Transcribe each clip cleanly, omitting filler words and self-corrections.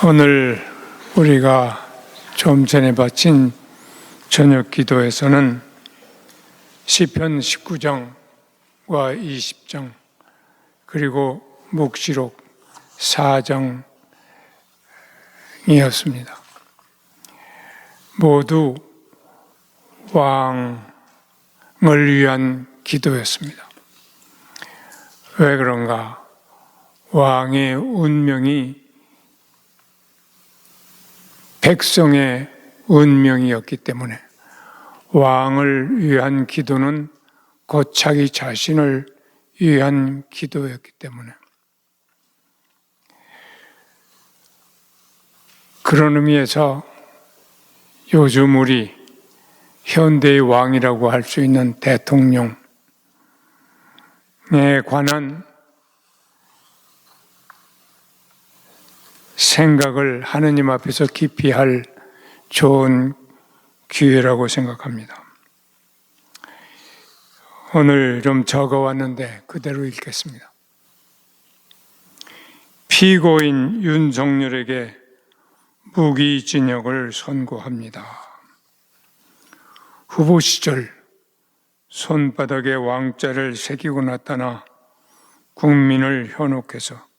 오늘 우리가 좀 전에 바친 저녁 기도에서는 시편 19장과 20장 그리고 묵시록 4장이었습니다. 모두 왕을 위한 기도였습니다. 왜 그런가? 왕의 운명이 백성의 운명이었기 때문에 왕을 위한 기도는 곧 자기 자신을 위한 기도였기 때문에 그런 의미에서 요즘 우리 현대의 왕이라고 할 수 있는 대통령에 관한 생각을 하느님 앞에서 깊이 할 좋은 기회라고 생각합니다. 오늘 좀 적어왔는데 그대로 읽겠습니다. 피고인 윤석열에게 무기징역을 선고합니다. 후보 시절 손바닥에 왕자를 새기고 나타나 국민을 현혹해서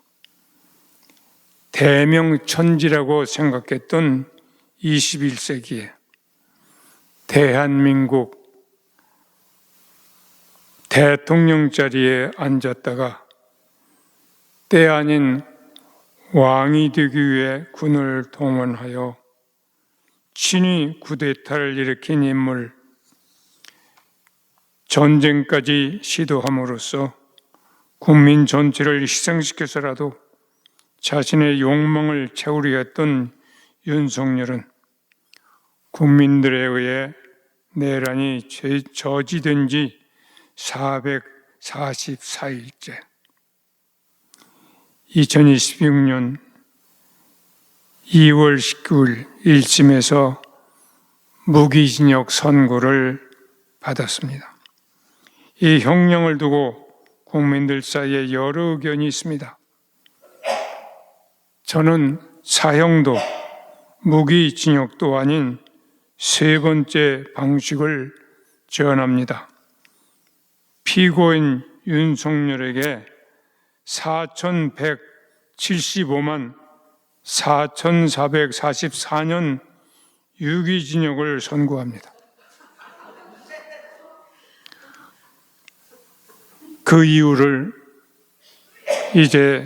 대명천지라고 생각했던 21세기에 대한민국 대통령 자리에 앉았다가 때 아닌 왕이 되기 위해 군을 동원하여 친히 쿠데타를 일으킨 인물, 전쟁까지 시도함으로써 국민 전체를 희생시켜서라도 자신의 욕망을 채우려 했던 윤석열은 국민들에 의해 내란이 저지된 지 444일째 2026년 2월 19일 1심에서 무기징역 선고를 받았습니다. 이 형량을 두고 국민들 사이에 여러 의견이 있습니다. 저는 사형도 무기징역도 아닌 세 번째 방식을 제안합니다. 피고인 윤석열에게 4,175만 4,444년 유기징역을 선고합니다. 그 이유를 이제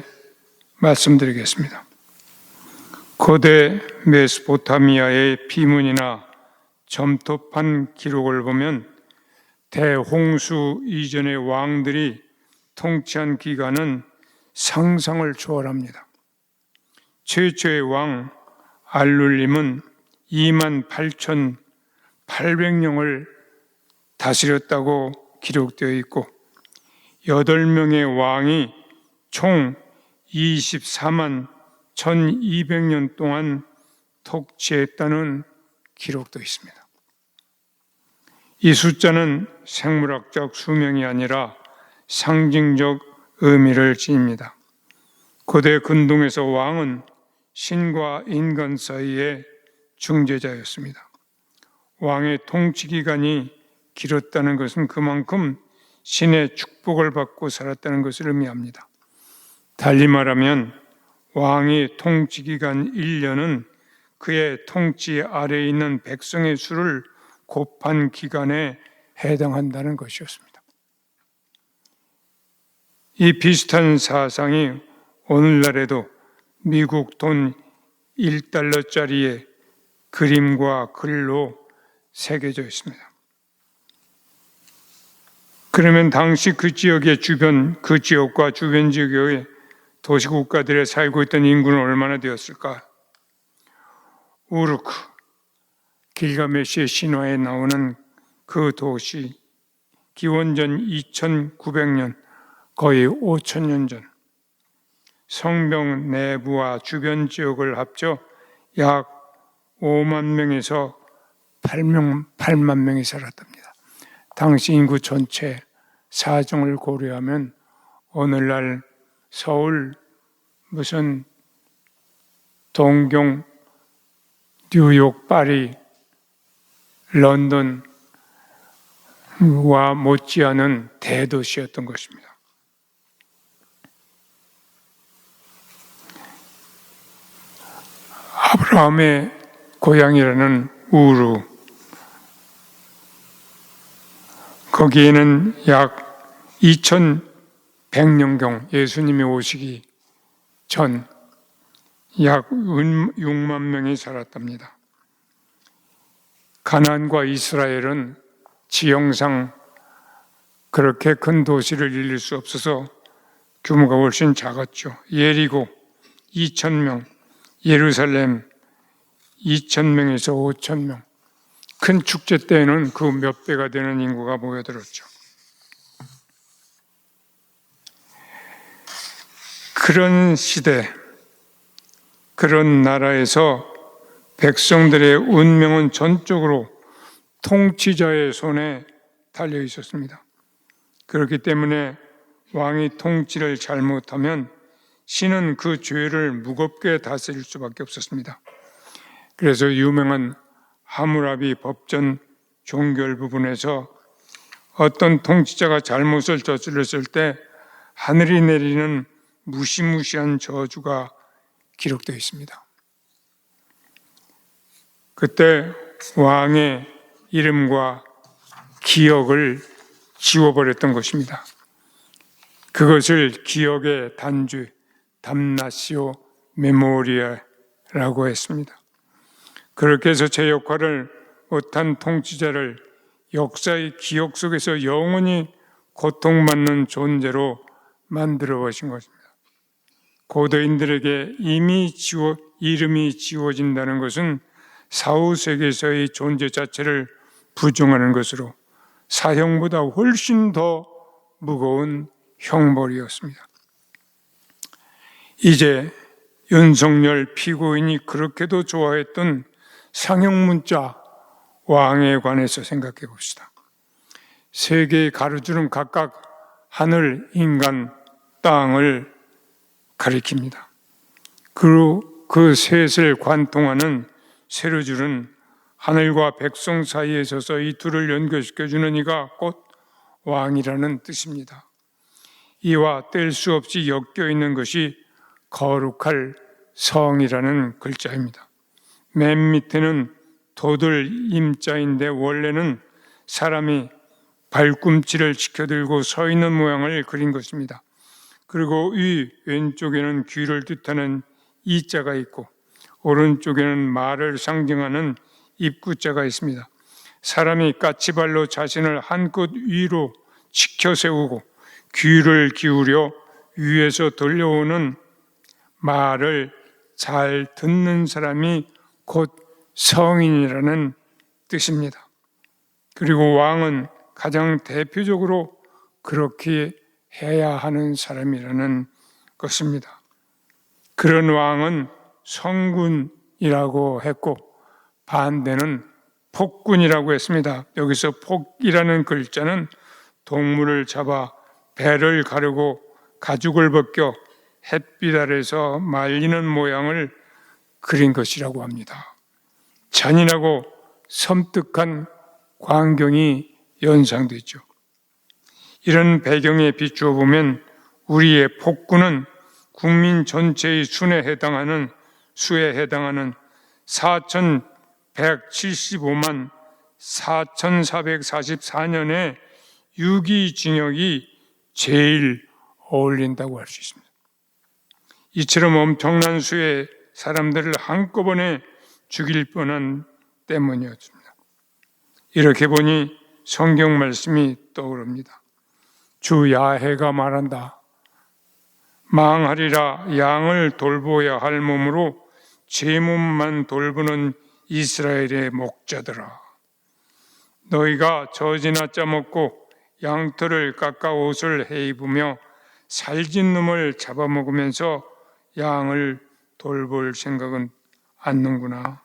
말씀드리겠습니다. 고대 메소포타미아의 비문이나 점토판 기록을 보면 대홍수 이전의 왕들이 통치한 기간은 상상을 초월합니다. 최초의 왕 알룰림은 28,800년을 다스렸다고 기록되어 있고 8명의 왕이 총 24만 1200년 동안 통치했다는 기록도 있습니다. 이 숫자는 생물학적 수명이 아니라 상징적 의미를 지닙니다. 고대 근동에서 왕은 신과 인간 사이의 중재자였습니다. 왕의 통치 기간이 길었다는 것은 그만큼 신의 축복을 받고 살았다는 것을 의미합니다. 달리 말하면 왕의 통치 기간 1년은 그의 통치 아래에 있는 백성의 수를 곱한 기간에 해당한다는 것이었습니다. 이 비슷한 사상이 오늘날에도 미국 돈 1달러짜리의 그림과 글로 새겨져 있습니다. 그러면 당시 그 지역과 주변 지역의 도시국가들에 살고 있던 인구는 얼마나 되었을까? 우르크, 길가메시의 신화에 나오는 그 도시, 기원전 2900년, 거의 5000년 전, 성벽 내부와 주변 지역을 합쳐 약 5만 명에서 8만 명이 살았답니다. 당시 인구 전체 사정을 고려하면 오늘날 서울 무슨 동경, 뉴욕, 파리, 런던과 못지않은 대도시였던 것입니다. 아브라함의 고향이라는 우루, 거기에는 약 2100년경 예수님이 오시기 전 약 6만 명이 살았답니다. 가나안과 이스라엘은 지형상 그렇게 큰 도시를 이룰 수 없어서 규모가 훨씬 작았죠. 예리고 2,000명, 예루살렘 2,000명에서 5,000명. 큰 축제 때에는 그 몇 배가 되는 인구가 모여들었죠. 그런 시대, 그런 나라에서 백성들의 운명은 전적으로 통치자의 손에 달려 있었습니다. 그렇기 때문에 왕이 통치를 잘못하면 신은 그 죄를 무겁게 다스릴 수밖에 없었습니다. 그래서 유명한 하무라비 법전 종결 부분에서 어떤 통치자가 잘못을 저질렀을 때 하늘이 내리는 무시무시한 저주가 기록되어 있습니다. 그때 왕의 이름과 기억을 지워버렸던 것입니다. 그것을 기억의 단죄, 담나시오 메모리아라고 했습니다. 그렇게 해서 제 역할을 못한 통치자를 역사의 기억 속에서 영원히 고통받는 존재로 만들어 보신 것입니다. 고대인들에게 이미 이름이 지워진다는 것은 사후세계에서의 존재 자체를 부정하는 것으로 사형보다 훨씬 더 무거운 형벌이었습니다. 이제 윤석열 피고인이 그렇게도 좋아했던 상형문자 왕에 관해서 생각해 봅시다. 세 개의 가로줄은 각각 하늘, 인간, 땅을 가리킵니다. 그리고 그 셋을 관통하는 세로줄은 하늘과 백성 사이에 서서 이 둘을 연결시켜주는 이가 곧 왕이라는 뜻입니다. 이와 뗄 수 없이 엮여 있는 것이 거룩할 성이라는 글자입니다. 맨 밑에는 도들 임자인데 원래는 사람이 발꿈치를 지켜들고 서 있는 모양을 그린 것입니다. 그리고 이 왼쪽에는 귀를 뜻하는 이자가 있고 오른쪽에는 말을 상징하는 입구자가 있습니다. 사람이 까치발로 자신을 한껏 위로 치켜 세우고 귀를 기울여 위에서 들려오는 말을 잘 듣는 사람이 곧 성인이라는 뜻입니다. 그리고 왕은 가장 대표적으로 그렇게 해야 하는 사람이라는 것입니다. 그런 왕은 성군이라고 했고 반대는 폭군이라고 했습니다. 여기서 폭이라는 글자는 동물을 잡아 배를 가르고 가죽을 벗겨 햇빛 아래서 말리는 모양을 그린 것이라고 합니다. 잔인하고 섬뜩한 광경이 연상되죠. 이런 배경에 비추어 보면 우리의 폭군은 국민 전체의 수에 해당하는 4,175만 4,444년의 유기징역이 제일 어울린다고 할 수 있습니다. 이처럼 엄청난 수의 사람들을 한꺼번에 죽일 뻔한 때문이었습니다. 이렇게 보니 성경 말씀이 떠오릅니다. 주 야훼가 말한다. 망하리라. 양을 돌보아야 할 몸으로 제 몸만 돌보는 이스라엘의 목자들아. 너희가 젖이나 짜먹고 양털을 깎아 옷을 해 입으며 살진 놈을 잡아먹으면서 양을 돌볼 생각은 않는구나.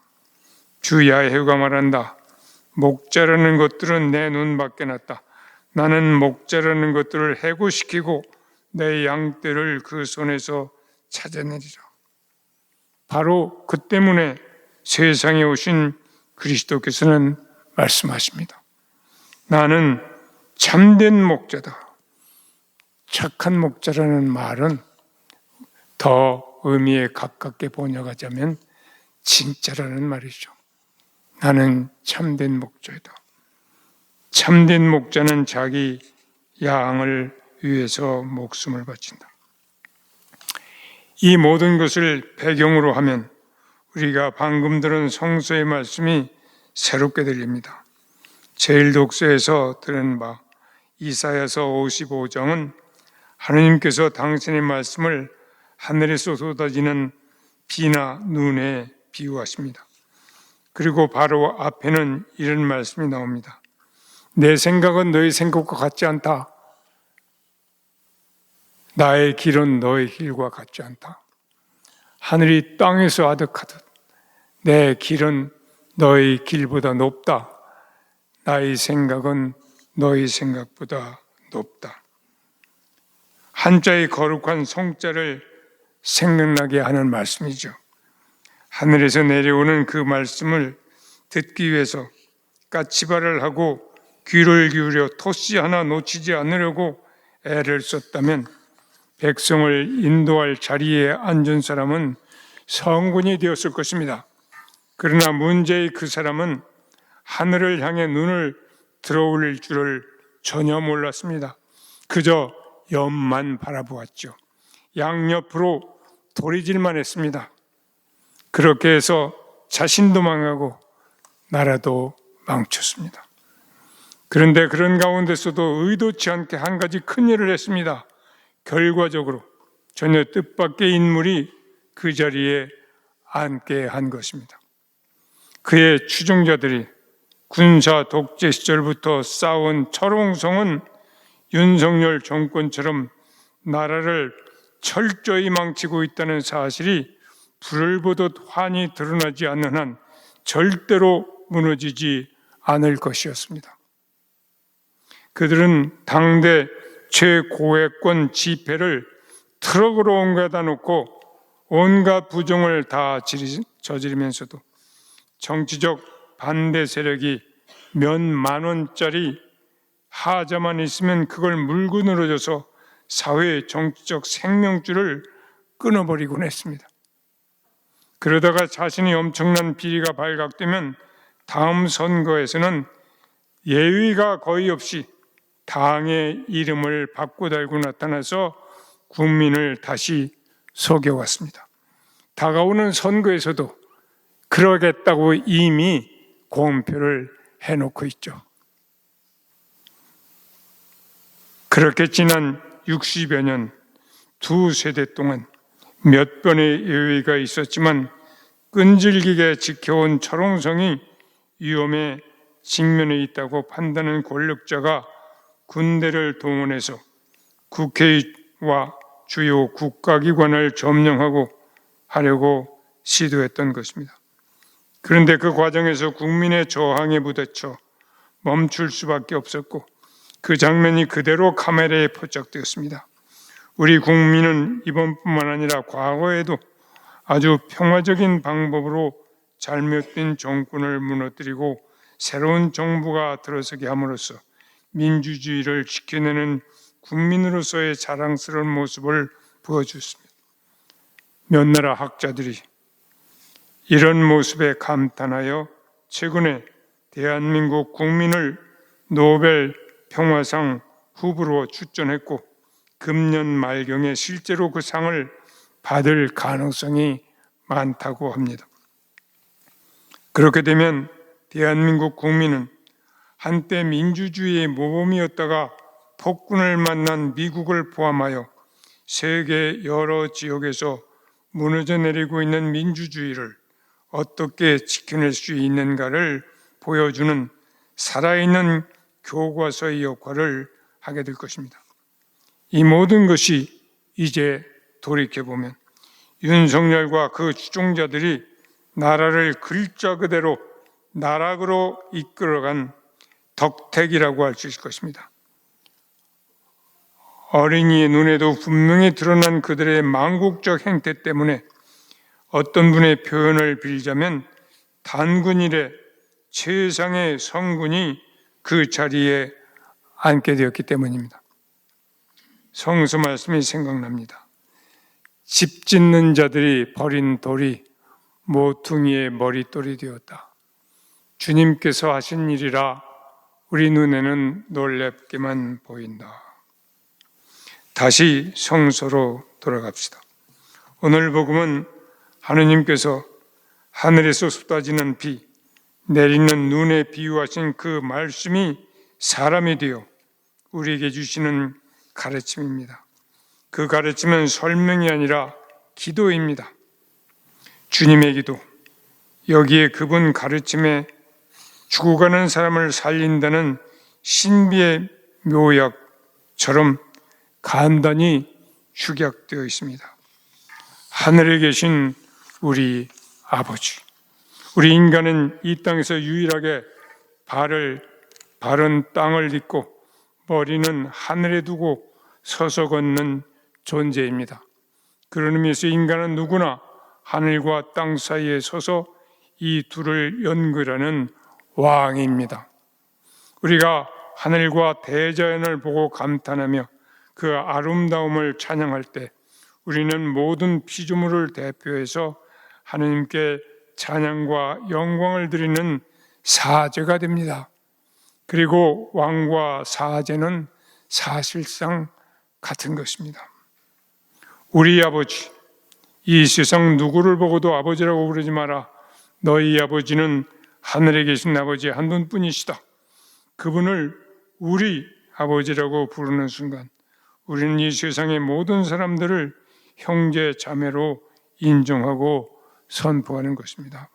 주 야훼가 말한다. 목자라는 것들은 내 눈 밖에 났다. 나는 목자라는 것들을 해고시키고 내 양떼를 그 손에서 찾아내리라. 바로 그 때문에 세상에 오신 그리스도께서는 말씀하십니다. 나는 참된 목자다. 착한 목자라는 말은 더 의미에 가깝게 번역하자면 진짜라는 말이죠. 나는 참된 목자이다. 참된 목자는 자기 양을 위해서 목숨을 바친다. 이 모든 것을 배경으로 하면 우리가 방금 들은 성서의 말씀이 새롭게 들립니다. 제1독서에서 들은 바 이사야서 55장은 하나님께서 당신의 말씀을 하늘에서 쏟아지는 비나 눈에 비유하십니다. 그리고 바로 앞에는 이런 말씀이 나옵니다. 내 생각은 너의 생각과 같지 않다. 나의 길은 너의 길과 같지 않다. 하늘이 땅에서 아득하듯 내 길은 너의 길보다 높다. 나의 생각은 너의 생각보다 높다. 한자의 거룩한 성자를 생각나게 하는 말씀이죠. 하늘에서 내려오는 그 말씀을 듣기 위해서 까치발을 하고 귀를 기울여 토씨 하나 놓치지 않으려고 애를 썼다면 백성을 인도할 자리에 앉은 사람은 성군이 되었을 것입니다. 그러나 문제의 그 사람은 하늘을 향해 눈을 들어 올릴 줄을 전혀 몰랐습니다. 그저 옆만 바라보았죠. 양옆으로 도리질만 했습니다. 그렇게 해서 자신도 망하고 나라도 망쳤습니다. 그런데 그런 가운데서도 의도치 않게 한 가지 큰 일을 했습니다. 결과적으로 전혀 뜻밖의 인물이 그 자리에 앉게 한 것입니다. 그의 추종자들이 군사 독재 시절부터 쌓아온 철옹성은 윤석열 정권처럼 나라를 철저히 망치고 있다는 사실이 불을 보듯 환히 드러나지 않는 한 절대로 무너지지 않을 것이었습니다. 그들은 당대 최고액권 지폐를 트럭으로 옮겨다 놓고 온갖 부정을 다 저지르면서도 정치적 반대 세력이 몇만 원짜리 하자만 있으면 그걸 물고 늘어져서 사회의 정치적 생명줄을 끊어버리곤 했습니다. 그러다가 자신이 엄청난 비리가 발각되면 다음 선거에서는 예의가 거의 없이 당의 이름을 바꿔 달고 나타나서 국민을 다시 속여왔습니다. 다가오는 선거에서도 그러겠다고 이미 공표를 해놓고 있죠. 그렇게 지난 60여 년, 두 세대 동안 몇 번의 예외가 있었지만 끈질기게 지켜온 철옹성이 위험에 직면해 있다고 판단하는 권력자가 군대를 동원해서 국회와 주요 국가기관을 점령하고 하려고 시도했던 것입니다. 그런데 그 과정에서 국민의 저항에 부딪혀 멈출 수밖에 없었고 그 장면이 그대로 카메라에 포착되었습니다. 우리 국민은 이번뿐만 아니라 과거에도 아주 평화적인 방법으로 잘못된 정권을 무너뜨리고 새로운 정부가 들어서게 함으로써 민주주의를 지켜내는 국민으로서의 자랑스러운 모습을 보여줬습니다. 몇 나라 학자들이 이런 모습에 감탄하여 최근에 대한민국 국민을 노벨 평화상 후보로 추천했고 금년 말경에 실제로 그 상을 받을 가능성이 많다고 합니다. 그렇게 되면 대한민국 국민은 한때 민주주의의 모범이었다가 폭군을 만난 미국을 포함하여 세계 여러 지역에서 무너져 내리고 있는 민주주의를 어떻게 지켜낼 수 있는가를 보여주는 살아있는 교과서의 역할을 하게 될 것입니다. 이 모든 것이 이제 돌이켜보면 윤석열과 그 추종자들이 나라를 글자 그대로 나락으로 이끌어간 덕택이라고 할 수 있을 것입니다. 어린이의 눈에도 분명히 드러난 그들의 망국적 행태 때문에 어떤 분의 표현을 빌자면 단군일에 최상의 성군이 그 자리에 앉게 되었기 때문입니다. 성서 말씀이 생각납니다. 집 짓는 자들이 버린 돌이 모퉁이의 머릿돌이 되었다. 주님께서 하신 일이라 우리 눈에는 놀랍게만 보인다. 다시 성서로 돌아갑시다. 오늘 복음은 하느님께서 하늘에서 쏟아지는 비, 내리는 눈에 비유하신 그 말씀이 사람이 되어 우리에게 주시는 가르침입니다. 그 가르침은 설명이 아니라 기도입니다. 주님의 기도, 여기에 그분 가르침에 죽어가는 사람을 살린다는 신비의 묘약처럼 간단히 축약되어 있습니다. 하늘에 계신 우리 아버지, 우리 인간은 이 땅에서 유일하게 발은 땅을 딛고 머리는 하늘에 두고 서서 걷는 존재입니다. 그런 의미에서 인간은 누구나 하늘과 땅 사이에 서서 이 둘을 연결하는 왕입니다. 우리가 하늘과 대자연을 보고 감탄하며 그 아름다움을 찬양할 때 우리는 모든 피조물을 대표해서 하느님께 찬양과 영광을 드리는 사제가 됩니다. 그리고 왕과 사제는 사실상 같은 것입니다. 우리 아버지, 이 세상 누구를 보고도 아버지라고 부르지 마라. 너희 아버지는 하늘에 계신 아버지 한 분뿐이시다. 그분을 우리 아버지라고 부르는 순간 우리는 이 세상의 모든 사람들을 형제 자매로 인정하고 선포하는 것입니다.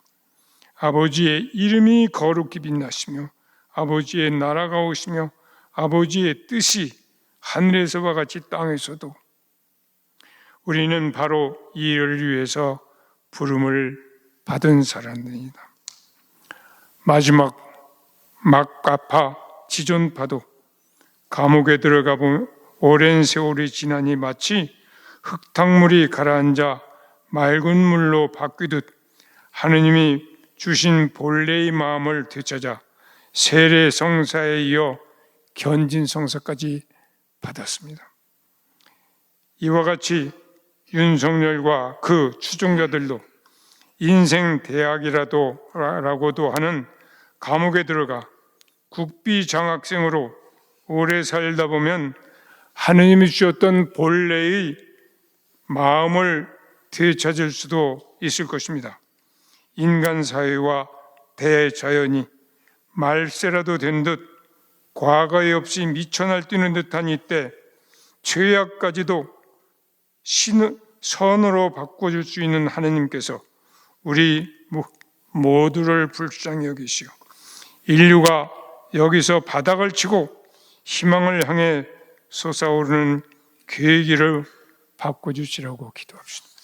아버지의 이름이 거룩히 빛나시며 아버지의 나라가 오시며 아버지의 뜻이 하늘에서와 같이 땅에서도, 우리는 바로 이 일을 위해서 부름을 받은 사람들입니다. 마지막 막가파 지존파도 감옥에 들어가 보면 오랜 세월이 지나니 마치 흙탕물이 가라앉아 맑은 물로 바뀌듯 하느님이 주신 본래의 마음을 되찾아 세례 성사에 이어 견진 성사까지 받았습니다. 이와 같이 윤석열과 그 추종자들도 인생 대학이라고도 하는 감옥에 들어가 국비 장학생으로 오래 살다 보면 하느님이 주셨던 본래의 마음을 되찾을 수도 있을 것입니다. 인간 사회와 대자연이 말세라도 된 듯 과거에 없이 미쳐 날뛰는 듯한 이때 죄악까지도 선으로 바꿔줄 수 있는 하느님께서 우리 모두를 불쌍히 여기시오. 인류가 여기서 바닥을 치고 희망을 향해 솟아오르는 계기를 바꿔주시라고 기도합시다.